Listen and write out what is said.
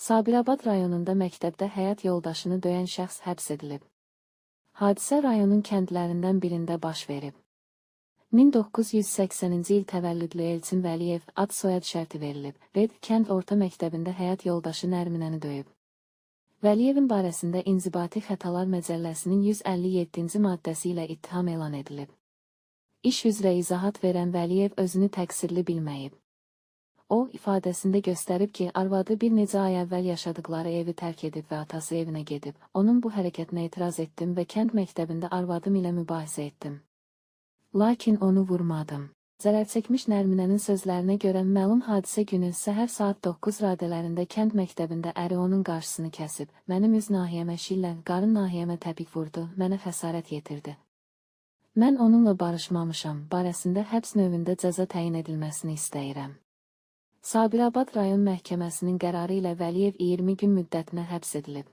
Sabirabad rayonunda məktəbdə həyat yoldaşını döyən şəxs həbs edilib. Hadisə rayonun kəndlərindən birində baş verib. 1980-ci il təvəllüdlü Elçin Vəliyev ad soyad şərti verilib. Red kənd orta məktəbində həyat yoldaşı Nərminəni döyüb. Vəliyevin barəsində İnzibati Xətalar Məcəlləsinin 157-ci maddəsi ilə ittiham elan edilib. İş üzrə izahat verən Vəliyev özünü təqsirli bilməyib. O, ifadəsində göstərib ki, arvadı bir neçə ay əvvəl yaşadıkları evi tərk edib və atası evinə gedib. Onun bu hərəkətinə etiraz etdim və kənd məktəbində arvadım ilə mübahisə etdim. Lakin onu vurmadım. Zərərçəkmiş Nərminənin sözlərinə görə məlum hadisə günü səhər saat 9 radələrində kənd məktəbində əri onun qarşısını kəsib, mənim üz nahiyəmə şillə, qarın nahiyəmə təpik vurdu, mənə xəsarət yetirdi. Mən onunla barışmamışam, barəsində həbs növündə cəza təyin edilməsini istəyirəm. Sabirabad rayon məhkəməsinin qərarı ilə Vəliyev 20 gün müddətinə həbs edilib.